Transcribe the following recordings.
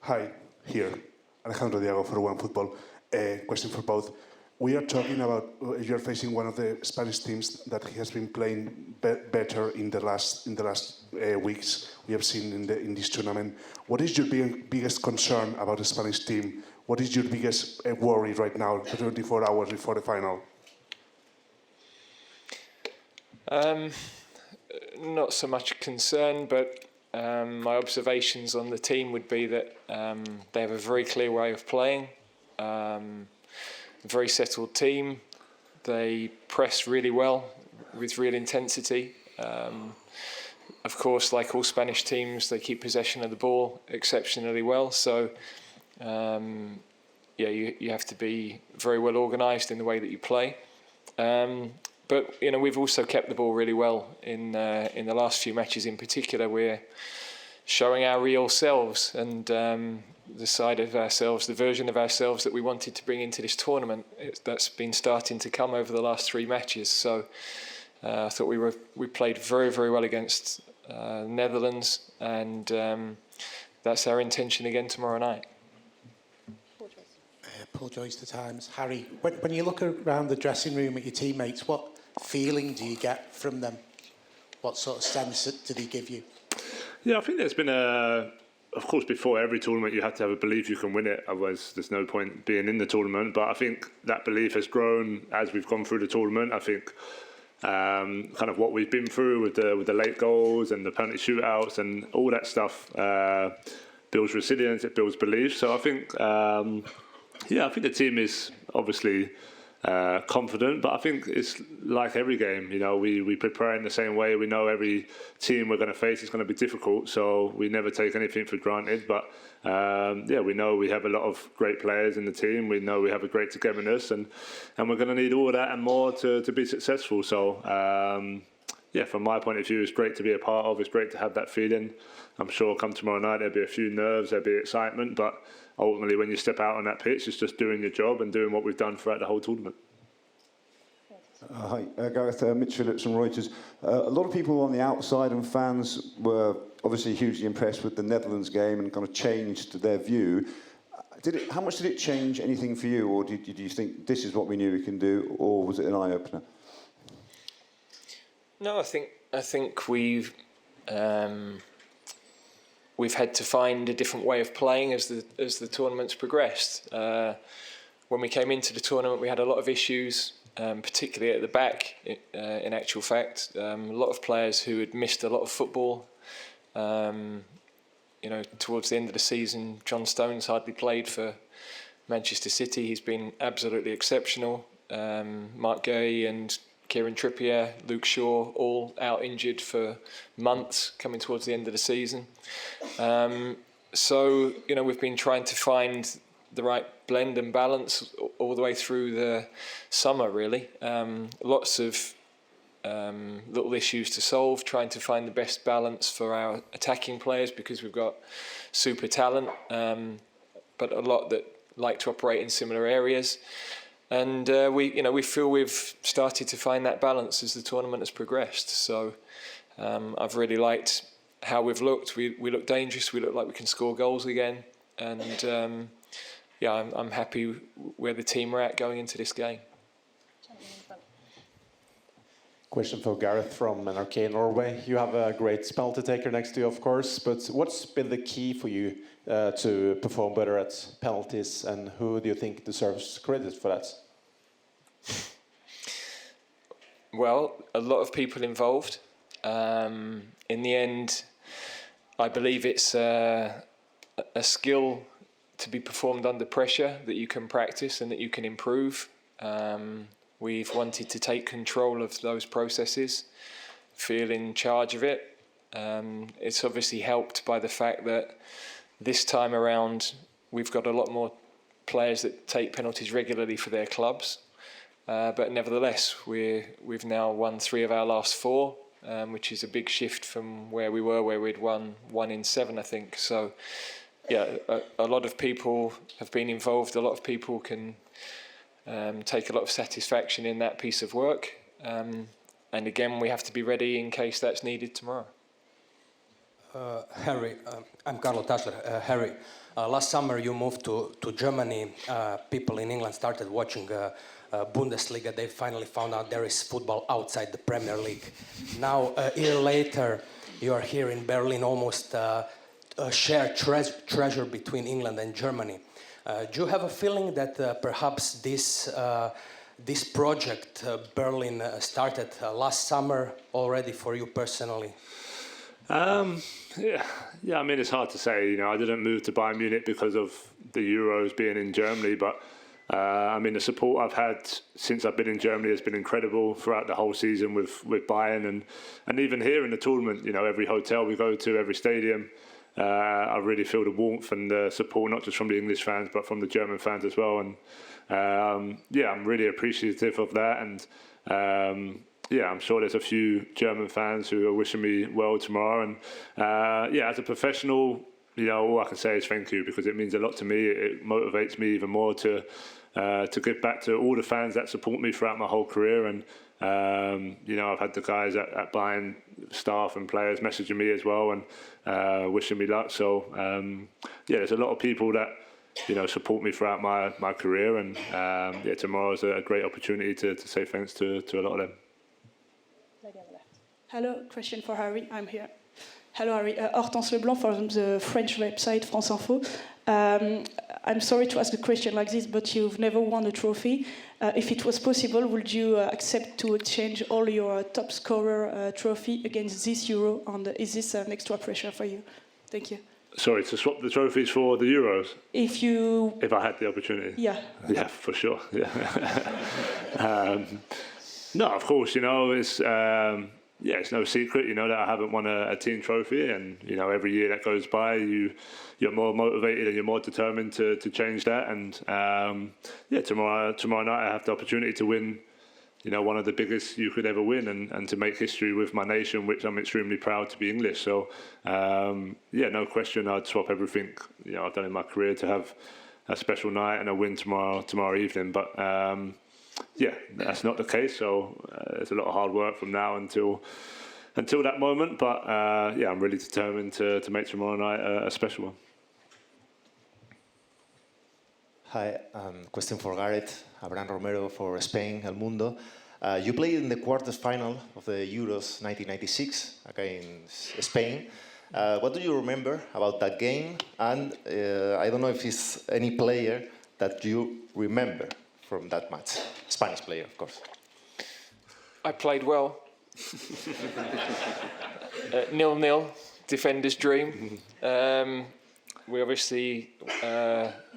Hi, here, Alejandro Diago for One Football. Question for both. We are talking about you're facing one of the Spanish teams that has been playing better in the last weeks. We have seen in this tournament. What is your biggest concern about the Spanish team? What is your biggest worry right now, 24 hours before the final? Not so much concern, but my observations on the team would be that they have a very clear way of playing, a very settled team. They press really well with real intensity. Of course, like all Spanish teams, they keep possession of the ball exceptionally well. So, you have to be very well organised in the way that you play. But we've also kept the ball really well in the last few matches. In particular, we're showing our real selves and the side of ourselves, the version of ourselves that we wanted to bring into this tournament. That's been starting to come over the last 3 matches. So I thought we played very, very well against the Netherlands, and that's our intention again tomorrow night. Paul Joyce, The Times. Harry, when you look around the dressing room at your teammates, what feeling do you get from them? What sort of sense do they give you? Yeah, I think there's been of course, before every tournament you have to have a belief you can win it, otherwise there's no point being in the tournament. But I think that belief has grown as we've gone through the tournament. I think kind of what we've been through with the late goals and the penalty shootouts and all that stuff builds resilience, it builds belief. So I think I think the team is obviously confident, but I think it's like every game. We prepare in the same way. We know every team we're going to face is going to be difficult, so we never take anything for granted. But we know we have a lot of great players in the team. We know we have a great togetherness, and we're going to need all of that and more to be successful. So from my point of view, it's great to be a part of. It's great to have that feeling. I'm sure come tomorrow night there'll be a few nerves, there'll be excitement, but ultimately when you step out on that pitch, it's just doing your job and doing what we've done throughout the whole tournament. Hi, Gareth, Mitch Phillips from Reuters. A lot of people on the outside and fans were obviously hugely impressed with the Netherlands game and kind of changed their view. How much did it change anything for you, or did you think this is what we knew we can do, or was it an eye-opener? No, I think we've had to find a different way of playing as the tournament's progressed. When we came into the tournament, we had a lot of issues, particularly at the back. In actual fact, a lot of players who had missed a lot of football. Towards the end of the season, John Stones hardly played for Manchester City. He's been absolutely exceptional. Mark Gay and Kieran Trippier, Luke Shaw, all out injured for months coming towards the end of the season. We've been trying to find the right blend and balance all the way through the summer, really. Lots of little issues to solve, trying to find the best balance for our attacking players because we've got super talent, but a lot that like to operate in similar areas. And we feel we've started to find that balance as the tournament has progressed. So I've really liked how we've looked. We look dangerous. We look like we can score goals again. And I'm happy where the team are at going into this game. Question for Gareth from NRK Norway. You have a great penalty taker next to you, of course, but what's been the key for you to perform better at penalties, and who do you think deserves credit for that? Well, a lot of people involved. In the end, I believe it's a skill to be performed under pressure that you can practice and that you can improve. We've wanted to take control of those processes, feel in charge of it. It's obviously helped by the fact that this time around we've got a lot more players that take penalties regularly for their clubs. But nevertheless, we've now won 3 of our last 4, which is a big shift from where we were, where we'd won 1 in 7, I think. So, a lot of people have been involved. A lot of people can take a lot of satisfaction in that piece of work. And again, we have to be ready in case that's needed tomorrow. Harry, I'm Carlo Tasler. Harry, last summer you moved to Germany. People in England started watching Bundesliga. They finally found out there is football outside the Premier League. Now, a year later, you are here in Berlin, almost a shared treasure between England and Germany. Do you have a feeling that perhaps this project, Berlin, started last summer already for you personally? Yeah. I mean, it's hard to say. I didn't move to Bayern Munich because of the Euros being in Germany, but I mean, the support I've had since I've been in Germany has been incredible throughout the whole season with Bayern, and even here in the tournament. Every hotel we go to, every stadium, I really feel the warmth and the support, not just from the English fans, but from the German fans as well. And I'm really appreciative of that. And I'm sure there's a few German fans who are wishing me well tomorrow. And as a professional, all I can say is thank you, because it means a lot to me. It motivates me even more to give back to all the fans that support me throughout my whole career. And I've had the guys at Bayern, staff and players, messaging me as well and wishing me luck. So there's a lot of people that support me throughout my career. And tomorrow is a great opportunity to say thanks to a lot of them. Hello, question for Harry. I'm here. Hello, Harry. Hortense Leblanc from the French website France Info. I'm sorry to ask a question like this, but you've never won a trophy. If it was possible, would you accept to exchange all your top scorer trophy against this Euro? And is this an extra pressure for you? Thank you. Sorry, to swap the trophies for the Euros? If I had the opportunity? Yeah. Yeah, for sure. Yeah. No, of course, it's no secret, that I haven't won a team trophy, and every year that goes by, you're more motivated and you're more determined to change that. And tomorrow night I have the opportunity to win, one of the biggest you could ever win, and to make history with my nation, which I'm extremely proud to be English. So no question, I'd swap everything I've done in my career to have a special night and a win tomorrow evening. But that's not the case. So there's a lot of hard work from now until that moment. But I'm really determined to make tomorrow night a special one. Hi, question for Gareth. Abraham Romero for Spain, El Mundo. You played in the quarters final of the Euros 1996 against Spain. What do you remember about that game? And I don't know if it's any player that you remember from that match. Spanish player, of course. I played well. 0-0, defender's dream. We obviously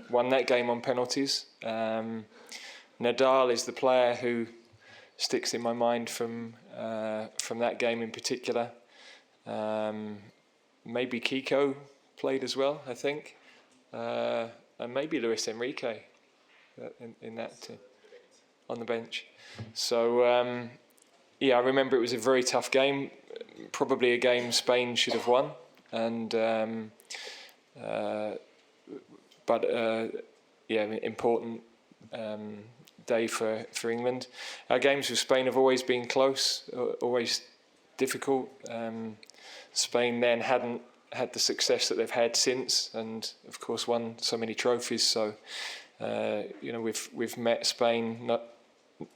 won that game on penalties. Nadal is the player who sticks in my mind from that game in particular. Maybe Kiko played as well, I think, and maybe Luis Enrique in that team on the bench. So I remember it was a very tough game, probably a game Spain should have won, and important day for England. Our games with Spain have always been close, always difficult. Spain then hadn't had the success that they've had since, and of course won so many trophies. So we've met Spain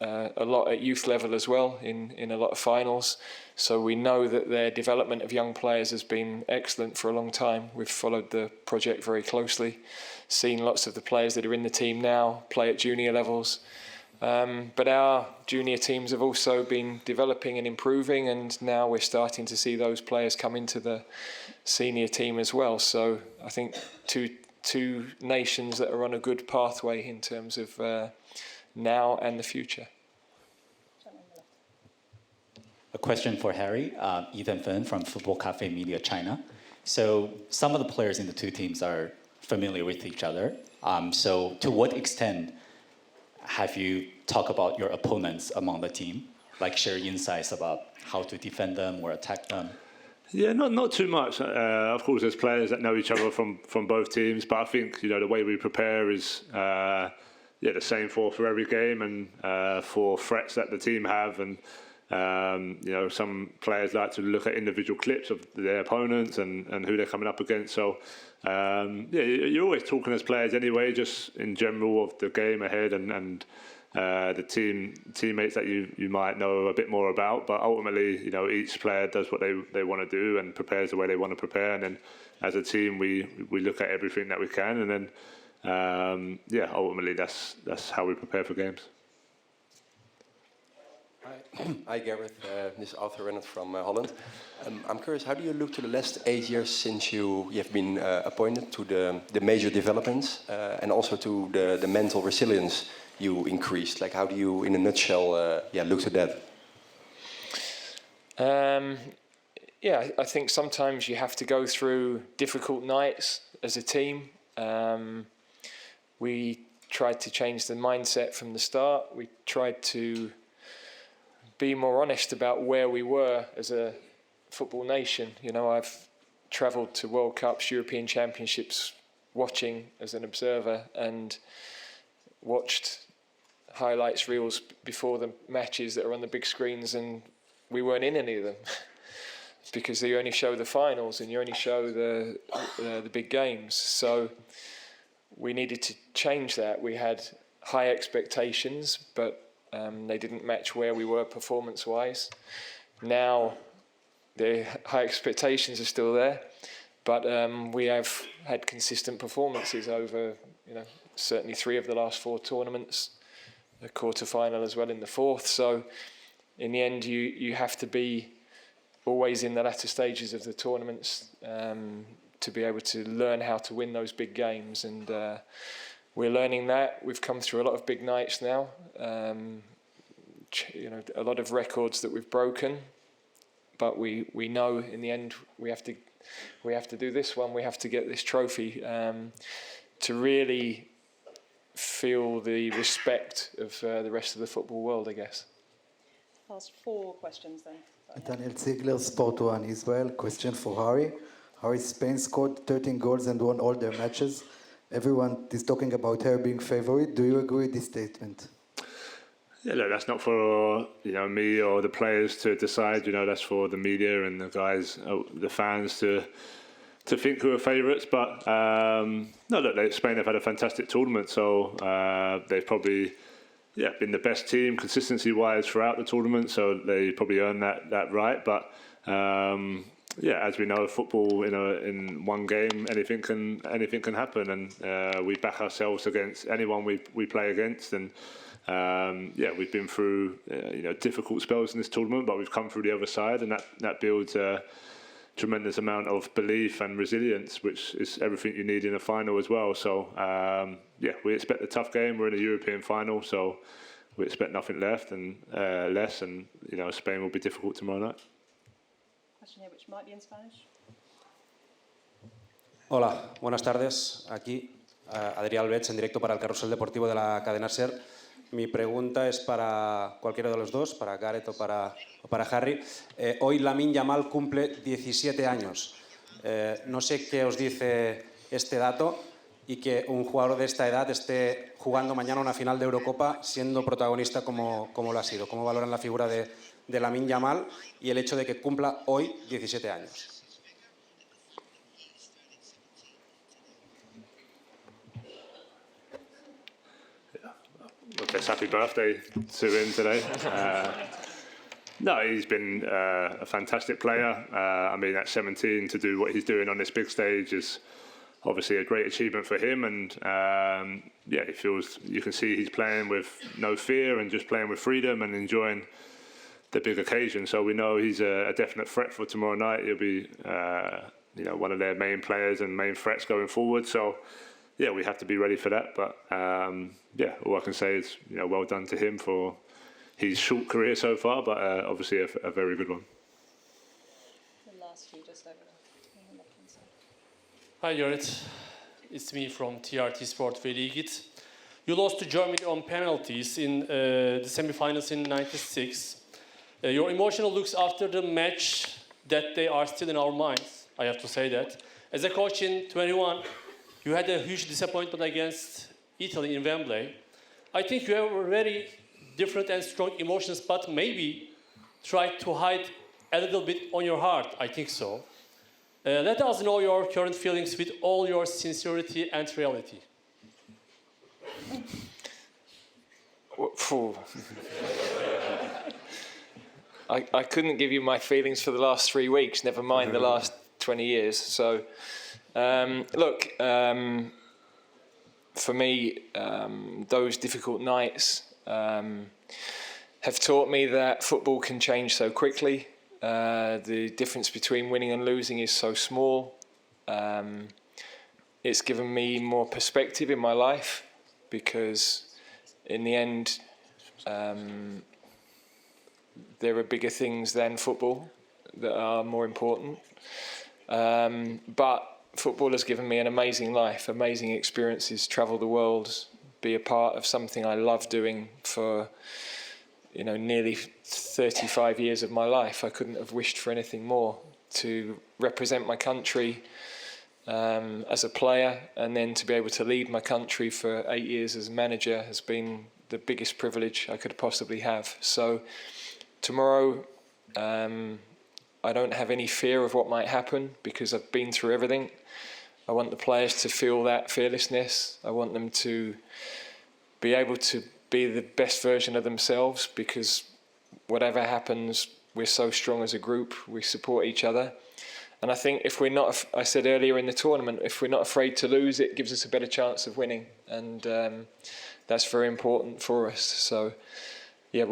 a lot at youth level as well in a lot of finals. So we know that their development of young players has been excellent for a long time. We've followed the project very closely, seen lots of the players that are in the team now play at junior levels. But our junior teams have also been developing and improving, and now we're starting to see those players come into the senior team as well. So I think two nations that are on a good pathway in terms of now and the future. A question for Harry, Ethan Finn from Football Cafe Media China. So some of the players in the two teams are familiar with each other. So to what extent have you talked about your opponents among the team, like share insights about how to defend them or attack them? Yeah, not too much. Of course, there's players that know each other from both teams, but I think the way we prepare is the same for every game, and for threats that the team have, and some players like to look at individual clips of their opponents and who they're coming up against. So, you're always talking as players anyway, just in general of the game ahead and the teammates that you might know a bit more about. But ultimately, each player does what they want to do and prepares the way they want to prepare. And then as a team, we look at everything that we can. And then, ultimately, that's how we prepare for games. Hi Gareth, this is Arthur Rennert from Holland. I'm curious, how do you look to the last 8 years since you have been appointed to the major developments and also to the mental resilience you increased? Like, how do you, in a nutshell, look to that? I think sometimes you have to go through difficult nights as a team. We tried to change the mindset from the start. We tried to be more honest about where we were as a football nation. I've travelled to World Cups, European Championships, watching as an observer, and watched highlights reels before the matches that are on the big screens, and we weren't in any of them because they only show the finals and you only show the big games. So we needed to change that. We had high expectations, but they didn't match where we were performance-wise. Now, the high expectations are still there, but we have had consistent performances over, certainly 3 of the last 4 tournaments, a quarter-final as well in the 4th. So, in the end, you have to be always in the latter stages of the tournaments to be able to learn how to win those big games, and we're learning that. We've come through a lot of big nights now. A lot of records that we've broken, but we know in the end we have to do this one. We have to get this trophy to really feel the respect of the rest of the football world, I guess. Last 4 questions then. Daniel Ziegler, Sport 1 Israel. Question for Harry. Harry, Spain scored 13 goals and won all their matches. Everyone is talking about her being favorite. Do you agree with this statement? Yeah, look, that's not for me or the players to decide. That's for the media and the guys, the fans to think who are favourites. But Spain have had a fantastic tournament, so they've probably been the best team consistency-wise throughout the tournament. So they probably earned that right. But as we know, football in one game, anything can happen, and we back ourselves against anyone we play against. And we've been through difficult spells in this tournament, but we've come through the other side, and that builds a tremendous amount of belief and resilience, which is everything you need in a final as well. So we expect a tough game. We're in a European final, so we expect nothing less, and Spain will be difficult tomorrow night. Question here, which might be in Spanish. Hola, buenas tardes. Aquí Adrián Albets en directo para el Carrusel Deportivo de la cadena SER. Mi pregunta es para cualquiera de los dos, para Gareth o para Harry. Hoy Lamine Yamal cumple 17 años. No sé qué os dice este dato y que un jugador de esta edad esté jugando mañana una final de Eurocopa siendo protagonista como lo ha sido. ¿Cómo valoran la figura de Lamine Yamal y el hecho de que cumpla hoy 17 años? Well, happy birthday to him today. No, he's been a fantastic player. At 17 to do what he's doing on this big stage is obviously a great achievement for him. And he feels, you can see he's playing with no fear and just playing with freedom and enjoying the big occasion. So we know he's a definite threat for tomorrow night. He'll be one of their main players and main threats going forward. So we have to be ready for that. But all I can say is well done to him for his short career so far, but obviously a very good one. The last few just over there. On the left-hand side. Hi Gareth, it's me from talkSPORT Veligit. You lost to Germany on penalties in the semi-finals in '96. Your emotional looks after the match, that they are still in our minds, I have to say that. As a coach in 21, you had a huge disappointment against Italy in Wembley. I think you have very different and strong emotions, but maybe tried to hide a little bit on your heart. I think so. Let us know your current feelings with all your sincerity and reality. I couldn't give you my feelings for the last 3 weeks, never mind the last 20 years. So, look, for me, those difficult nights have taught me that football can change so quickly. The difference between winning and losing is so small. It's given me more perspective in my life because in the end, there are bigger things than football that are more important. But football has given me an amazing life, amazing experiences, travel the world, be a part of something I love doing for, nearly 35 years of my life. I couldn't have wished for anything more. To represent my country as a player and then to be able to lead my country for 8 years as manager has been the biggest privilege I could possibly have. So tomorrow, I don't have any fear of what might happen because I've been through everything. I want the players to feel that fearlessness. I want them to be able to be the best version of themselves because whatever happens, we're so strong as a group. We support each other. And I think if we're not, I said earlier in the tournament, if we're not afraid to lose, it gives us a better chance of winning. And that's very important for us. So, yeah,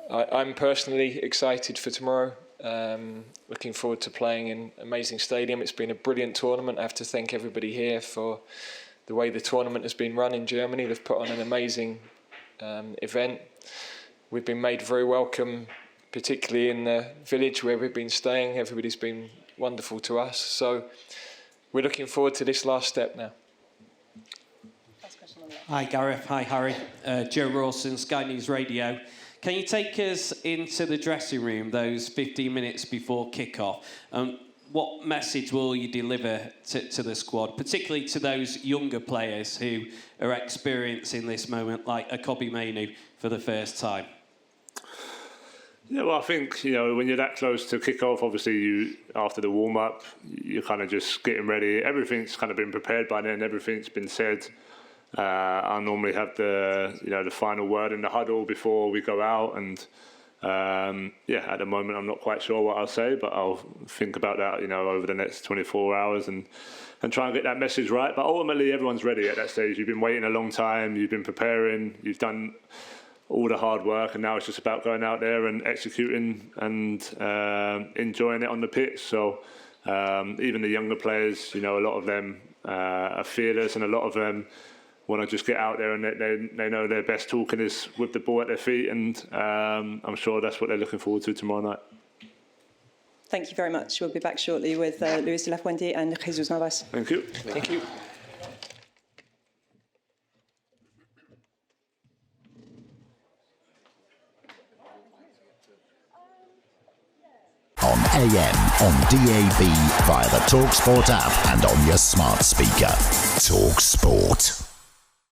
I'm personally excited for tomorrow. Looking forward to playing in an amazing stadium. It's been a brilliant tournament. I have to thank everybody here for the way the tournament has been run in Germany. They've put on an amazing event. We've been made very welcome, particularly in the village where we've been staying. Everybody's been wonderful to us. So we're looking forward to this last step now. Hi Gareth, hi Harry. Joe Rawson, Sky News Radio. Can you take us into the dressing room those 15 minutes before kick-off? What message will you deliver to the squad, particularly to those younger players who are experiencing this moment, like a Kobbie Mainoo for the first time? Yeah, well, I think, when you're that close to kick-off, obviously after the warm-up, you're kind of just getting ready. Everything's kind of been prepared by then. Everything's been said. I normally have the final word in the huddle before we go out. And, at the moment, I'm not quite sure what I'll say, but I'll think about that, over the next 24 hours and try and get that message right. But ultimately, everyone's ready at that stage. You've been waiting a long time. You've been preparing. You've done all the hard work, and now it's just about going out there and executing and enjoying it on the pitch. So even the younger players, a lot of them are fearless, and a lot of them want to just get out there, and they know their best talking is with the ball at their feet, and I'm sure that's what they're looking forward to tomorrow night. Thank you very much. We'll be back shortly with Luis de la Fuente and Jesus Navas. Thank you. Thank you. On AM, on DAB, via the talkSPORT app and on your smart speaker. talkSPORT.